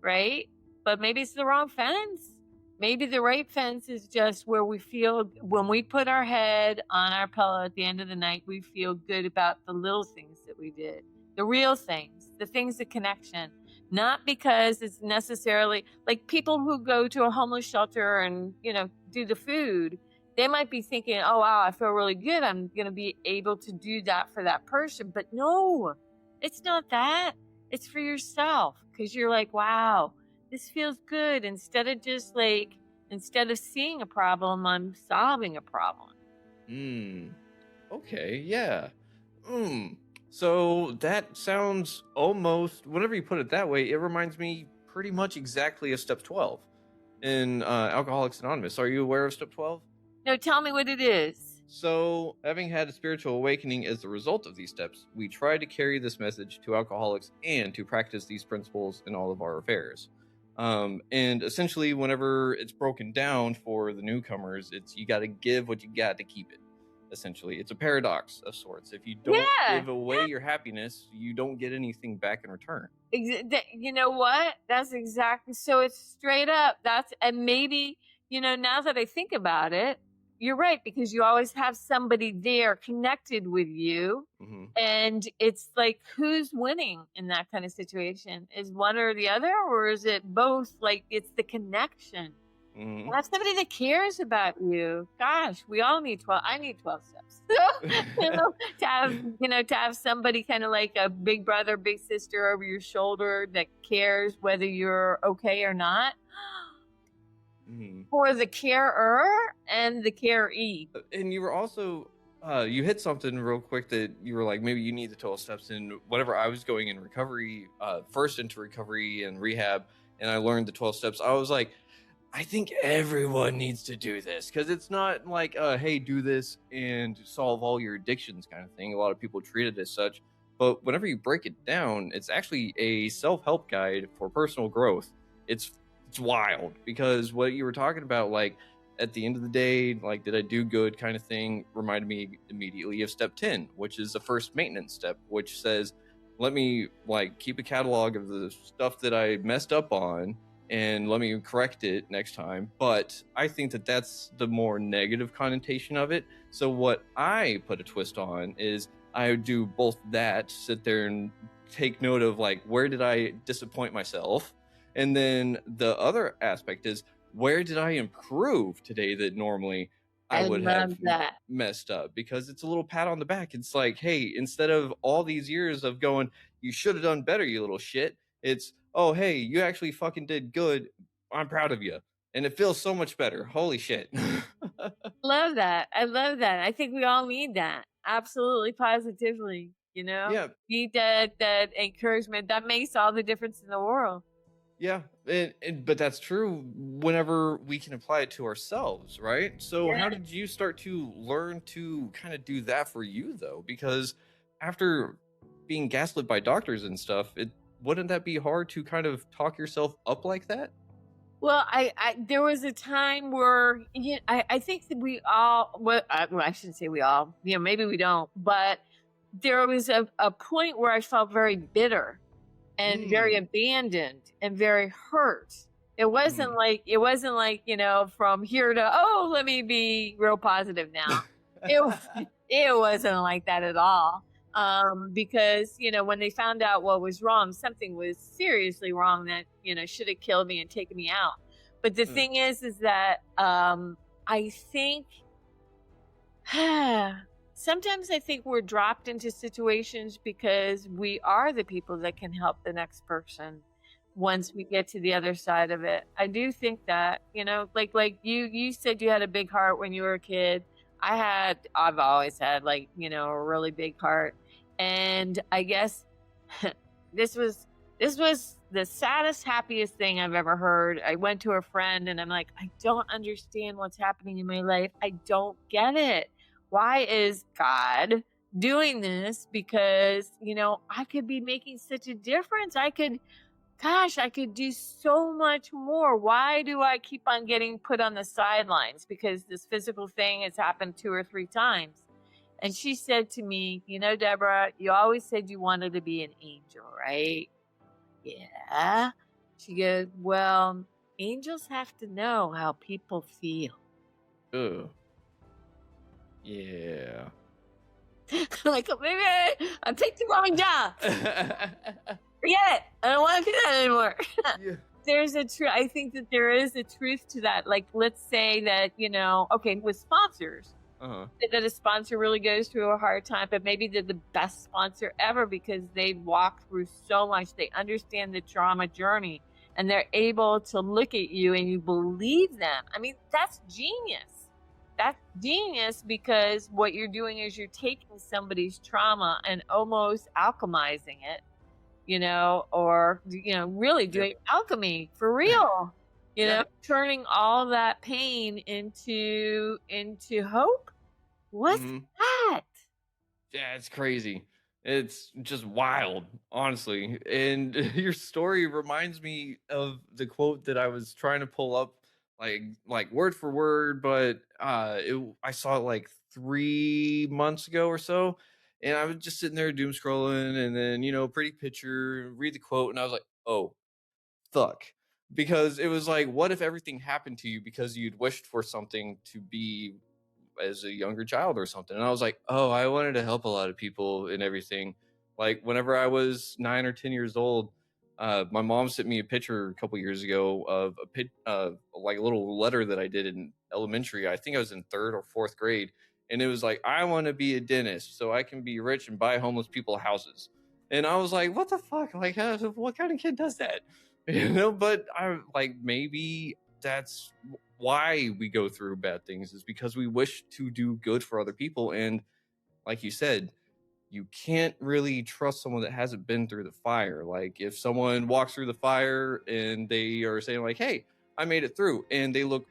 right? But maybe it's the wrong fence. Maybe the right fence is just where we feel, when we put our head on our pillow at the end of the night, we feel good about the little things that we did, the real things, the things of connection. Not because it's necessarily like people who go to a homeless shelter and, do the food. They might be thinking, oh, wow, I feel really good. I'm going to be able to do that for that person. But no, it's not that. It's for yourself, because you're like, wow, this feels good. Instead of seeing a problem, I'm solving a problem. Okay, yeah. So that sounds almost, whenever you put it that way, it reminds me pretty much exactly of step 12 in Alcoholics Anonymous. Are you aware of step 12? No, tell me what it is. So, having had a spiritual awakening as the result of these steps, we try to carry this message to alcoholics and to practice these principles in all of our affairs. And essentially, whenever it's broken down for the newcomers, it's you got to give what you got to keep it. Essentially, it's a paradox of sorts. If you don't give away your happiness, you don't get anything back in return. You know what? That's exactly, so it's straight up. And maybe, now that I think about it, you're right, because you always have somebody there connected with you. And it's like, who's winning in that kind of situation? Is one or the other, or is it both? Like, it's the connection. Have somebody that cares about you. Gosh, we all need 12. I need 12 steps. So, to have somebody kind of like a big brother, big sister over your shoulder that cares whether you're okay or not. For the carer and the caree. And you were also, you hit something real quick that you were like, maybe you need the 12 steps. And whenever I was going in recovery, first into recovery and rehab, and I learned the 12 steps, I was like, I think everyone needs to do this, because it's not like, hey, do this and solve all your addictions kind of thing. A lot of people treat it as such. But whenever you break it down, it's actually a self-help guide for personal growth. It's wild, because what you were talking about, like at the end of the day, like, did I do good kind of thing, reminded me immediately of step 10, which is the first maintenance step, which says, let me like keep a catalog of the stuff that I messed up on, and let me correct it next time. But I think that that's the more negative connotation of it. So what I put a twist on is I would do both that, sit there and take note of like, where did I disappoint myself? And then the other aspect is, where did I improve today that normally I would have love that. messed up? Because it's a little pat on the back. It's like, hey, instead of all these years of going, you should have done better, you little shit, it's, oh, hey, you actually fucking did good. I'm proud of you. And it feels so much better. Holy shit. Love that. I love that. I think we all need that. Absolutely, positively. Yeah. Need that encouragement. That makes all the difference in the world. Yeah, but that's true whenever we can apply it to ourselves, right? So Yeah. how did you start to learn to kind of do that for you, though? Because after being gaslit by doctors and stuff, wouldn't that be hard to kind of talk yourself up like that? Well, there was a time where I think that we all, well, I shouldn't say we all, maybe we don't, but there was a point where I felt very bitter and very abandoned and very hurt. It wasn't like, from here to, oh, let me be real positive now. It wasn't like that at all. Because, when they found out what was wrong, something was seriously wrong that, should have killed me and taken me out. But the thing is that, I think, sometimes I think we're dropped into situations because we are the people that can help the next person once we get to the other side of it. I do think that, like you said you had a big heart when you were a kid. I've always had a really big heart. And I guess this was the saddest, happiest thing I've ever heard. I went to a friend and I'm like, I don't understand what's happening in my life. I don't get it. Why is God doing this? Because, I could be making such a difference. I could do so much more. Why do I keep on getting put on the sidelines? Because this physical thing has happened 2 or 3 times. And she said to me, Deborah, you always said you wanted to be an angel, right? Yeah. She goes, well, angels have to know how people feel. Ugh. Yeah. Like, maybe I picked the wrong job. Forget it. I don't want to do that anymore. Yeah. There's a truth. I think that there is a truth to that. Like, let's say that, okay, with sponsors, that a sponsor really goes through a hard time, but maybe they're the best sponsor ever because they've walked through so much. They understand the trauma journey and they're able to look at you and you believe them. I mean, that's genius. That's genius because what you're doing is you're taking somebody's trauma and almost alchemizing it, or, really doing alchemy for real, turning all that pain into hope. What's that? Yeah, it's crazy. It's just wild, honestly. And your story reminds me of the quote that I was trying to pull up, like word for word, but I saw it like 3 months ago or so, and I was just sitting there doom scrolling, and then pretty picture, read the quote, and I was like, oh, fuck, because it was like, what if everything happened to you because you'd wished for something to be as a younger child or something? And I was like, oh, I wanted to help a lot of people and everything. Like whenever I was 9 or 10 years old, my mom sent me a picture a couple years ago of like a little letter that I did in elementary. I think I was in 3rd or 4th grade, and it was like, I want to be a dentist so I can be rich and buy homeless people houses. And I was like, what the fuck? Like, what kind of kid does that? But I like, maybe that's why we go through bad things, is because we wish to do good for other people. And like you said, you can't really trust someone that hasn't been through the fire. Like if someone walks through the fire and they are saying like, hey, I made it through, and they look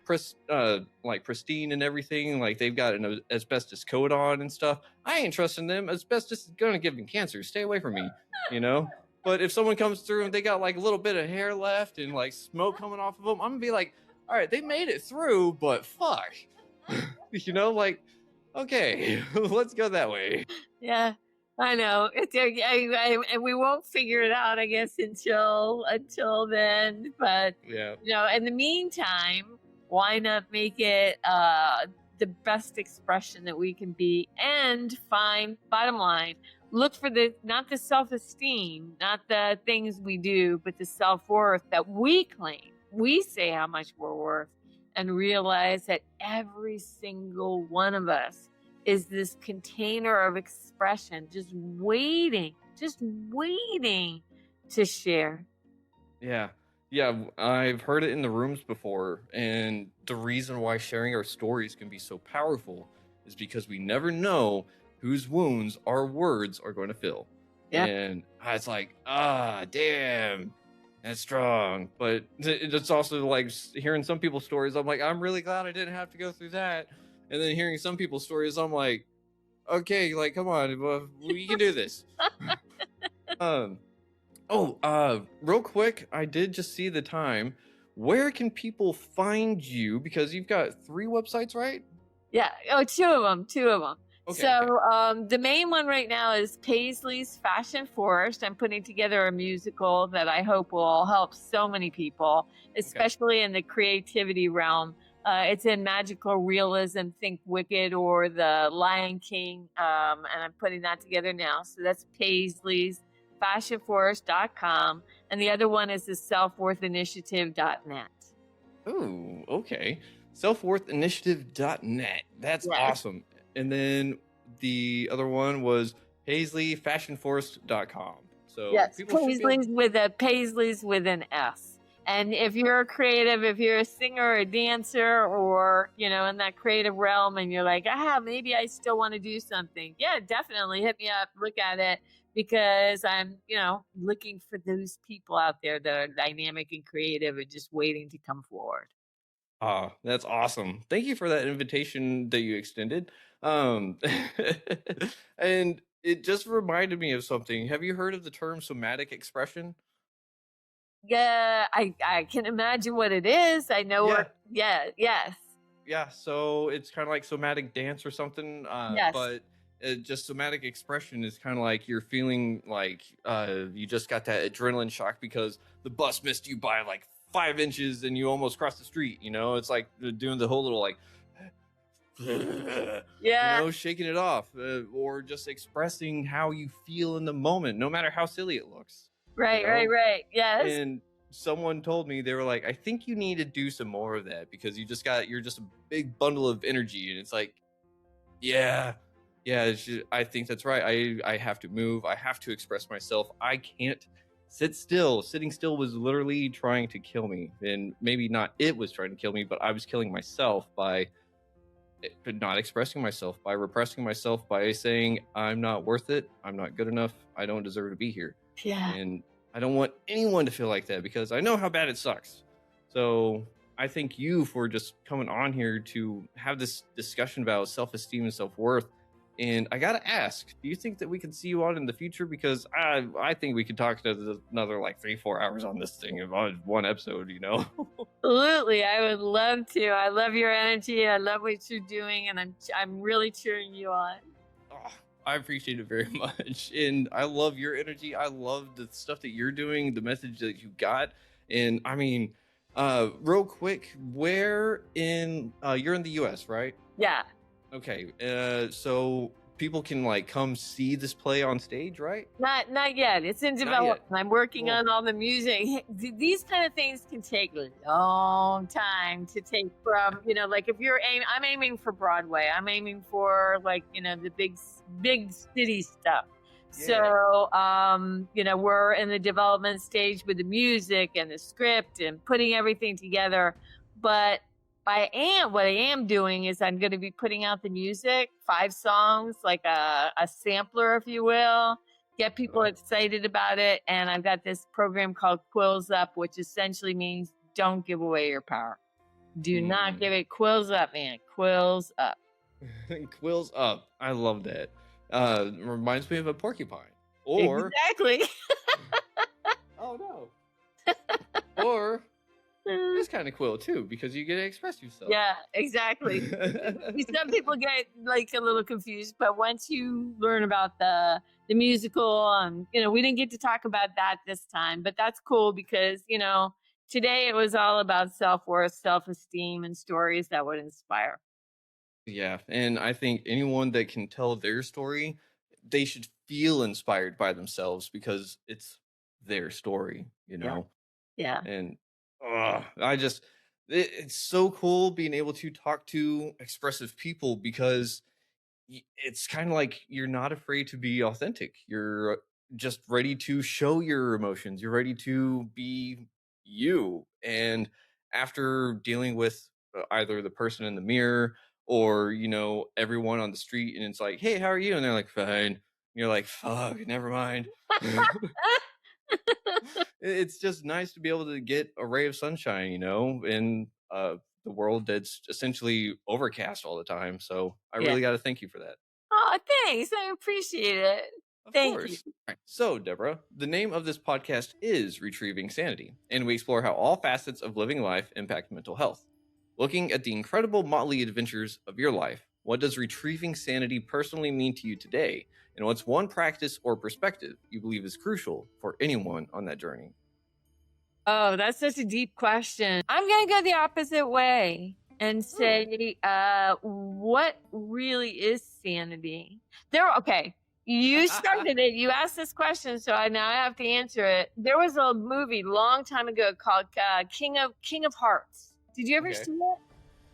like pristine and everything, like they've got an asbestos coat on and stuff, I ain't trusting them. Asbestos is gonna give them cancer. Stay away from me, But if someone comes through and they got like a little bit of hair left and like smoke coming off of them, I'm gonna be like, all right, they made it through, but fuck, like, okay, let's go that way. Yeah. I know. And we won't figure it out, I guess, until then. But Yeah. in the meantime, why not make it the best expression that we can be, and find, bottom line, look for not the self-esteem, not the things we do, but the self-worth that we claim. We say how much we're worth, and realize that every single one of us is this container of expression, just waiting to share. Yeah. Yeah, I've heard it in the rooms before, and the reason why sharing our stories can be so powerful is because we never know whose wounds our words are going to fill. Yeah. And it's like, damn, that's strong. But it's also like hearing some people's stories, I'm like, I'm really glad I didn't have to go through that. And then hearing some people's stories, I'm like, okay, like, come on, we can do this. Real quick, I did just see the time. Where can people find you? Because you've got 3 websites, right? Yeah. Oh, two of them. Okay, So the main one right now is Paisley's Fashion Forest. I'm putting together a musical that I hope will help so many people, especially in the creativity realm. It's in magical realism, think Wicked or The Lion King, and I'm putting that together now. So that's Paisley's fashionforest.com, and the other one is the selfworthinitiative.net. Oh, okay. Selfworthinitiative.net. That's awesome. And then the other one was paisleyfashionforest.com. So yes, people Paisley's with an S. And if you're a creative, if you're a singer, a dancer, or in that creative realm, and you're like, maybe I still want to do something, yeah, definitely hit me up, look at it, because I'm looking for those people out there that are dynamic and creative and just waiting to come forward. That's awesome. Thank you for that invitation that you extended. And it just reminded me of something. Have you heard of the term somatic expression? Yeah, I can imagine what it is. I know Yeah. what. Yeah, yes. Yeah, so it's kind of like somatic dance or something. Yes. But just somatic expression is kind of like you're feeling like you just got that adrenaline shock because the bus missed you by like 5 inches and you almost crossed the street. It's like doing the whole little like, Yeah. shaking it off, or just expressing how you feel in the moment, no matter how silly it looks. Right. Yes. And someone told me, they were like, I think you need to do some more of that because you're just a big bundle of energy. And it's like, yeah, I think that's right. I have to move. I have to express myself. I can't sit still. Sitting still was literally trying to kill me. And maybe not it was trying to kill me, but I was killing myself by not expressing myself, by repressing myself, by saying I'm not worth it, I'm not good enough, I don't deserve to be here. Yeah. And I don't want anyone to feel like that because I know how bad it sucks. So I thank you for just coming on here to have this discussion about self-esteem and self-worth. And I gotta ask, do you think that we can see you on in the future? Because I think we could talk another like 3-4 hours on this thing on one episode, Absolutely, I would love to. I love your energy. I love what you're doing, and I'm really cheering you on. Oh, I appreciate it very much, and I love your energy. I love the stuff that you're doing, the message that you got, and I mean, real quick, where in you're in the U.S., right? Yeah. Okay, so people can like come see this play on stage, right? Not yet. It's in development. I'm working on all the music. These kind of things can take a long time to take from, like if I'm aiming for Broadway. I'm aiming for like, the big city stuff. Yeah. So, we're in the development stage with the music and the script and putting everything together. But what I am doing is I'm going to be putting out the music, 5 songs, like a sampler, if you will, get people excited about it. And I've got this program called Quills Up, which essentially means don't give away your power. Do not give it. Quills up, man. Quills up. Quills up. I love that. Reminds me of a porcupine. Or exactly. oh no. Or That's kind of cool too, because you get to express yourself. Yeah, exactly. Some people get like a little confused, but once you learn about the musical, we didn't get to talk about that this time, but that's cool because today it was all about self-worth, self-esteem, and stories that would inspire. Yeah, and I think anyone that can tell their story, they should feel inspired by themselves because it's their story, Yeah. Yeah. And I just, it's so cool being able to talk to expressive people because it's kind of like you're not afraid to be authentic. You're just ready to show your emotions. You're ready to be you. And after dealing with either the person in the mirror or, everyone on the street, and it's like, hey, how are you? And they're like, fine. And you're like, fuck, never mind. It's just nice to be able to get a ray of sunshine, in the world that's essentially overcast all the time. So I Yeah. really got to thank you for that. Oh, thanks. I appreciate it. Of Thank course. you. All right. So, Deborah, the name of this podcast is Retrieving Sanity, and we explore how all facets of living life impact mental health. Looking at the incredible motley adventures of your life, what does retrieving sanity personally mean to you today? And what's one practice or perspective you believe is crucial for anyone on that journey? Oh, that's such a deep question. I'm going to go the opposite way and say, what really is sanity? Okay. You started it. You asked this question, so now I have to answer it. There was a movie long time ago called King of Hearts. Did you ever see it?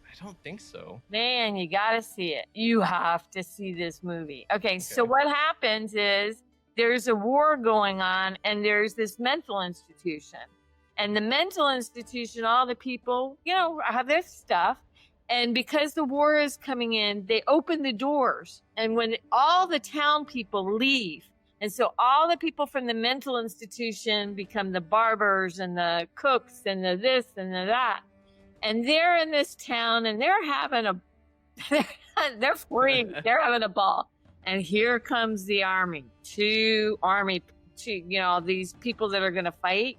I don't think so. Man, you got to see it. You have to see this movie. Okay, so what happens is there's a war going on, and there's this mental institution. And the mental institution, all the people, have their stuff. And because the war is coming in, they open the doors. And when all the town people leave, and so all the people from the mental institution become the barbers and the cooks and the this and the that. And they're in this town and they're having they're free, they're having a ball. And here comes the army, these people that are going to fight.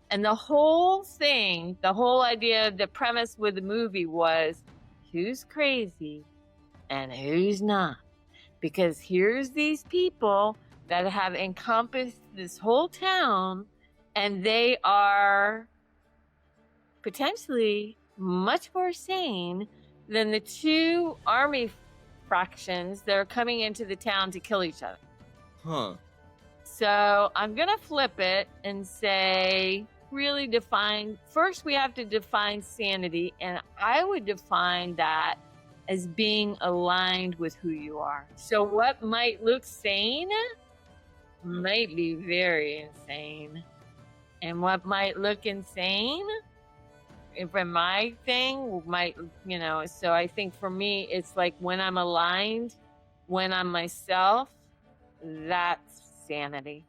And the whole thing, the whole idea, the premise with the movie was who's crazy and who's not. Because here's these people that have encompassed this whole town, and they are potentially much more sane than the two army fractions that are coming into the town to kill each other. Huh. So I'm going to flip it and say, really first we have to define sanity, and I would define that as being aligned with who you are. So what might look sane might be very insane, and what might look insane from my thing might, so I think for me it's like when I'm aligned, when I'm myself, that's sanity.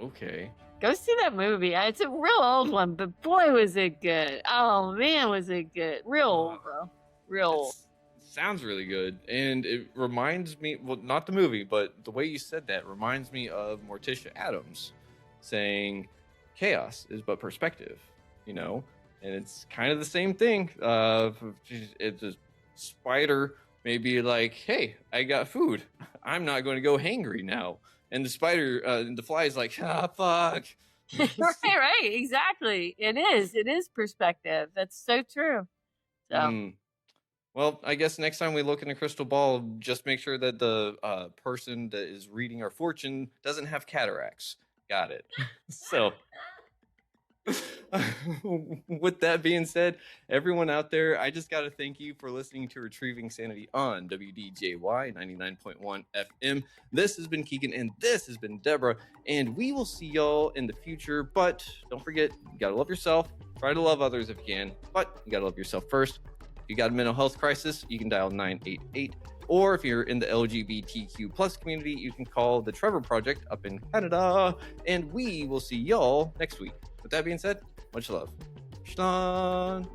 Okay. Go see that movie. It's a real old one, but boy, was it good. Oh, man, was it good. Real old, bro. Real old. Sounds really good. And it reminds me, well, not the movie, but the way you said that reminds me of Morticia Adams saying chaos is but perspective, And it's kind of the same thing. It's a spider may be like, hey, I got food. I'm not going to go hangry now. And the spider, the fly is like, fuck. right, exactly. It is perspective. That's so true. So. Well, I guess next time we look in a crystal ball, just make sure that the person that is reading our fortune doesn't have cataracts. Got it. So, with that being said, everyone out there, I just got to thank you for listening to Retrieving Sanity on WDJY 99.1 FM. This has been Keegan, and this has been Deborah, and we will see y'all in the future. But don't forget, you got to love yourself. Try to love others if you can, but you got to love yourself first. If you got a mental health crisis, you can dial 988. Or if you're in the LGBTQ plus community, you can call the Trevor Project up in Canada. And we will see y'all next week. With that being said, much love. Shalom.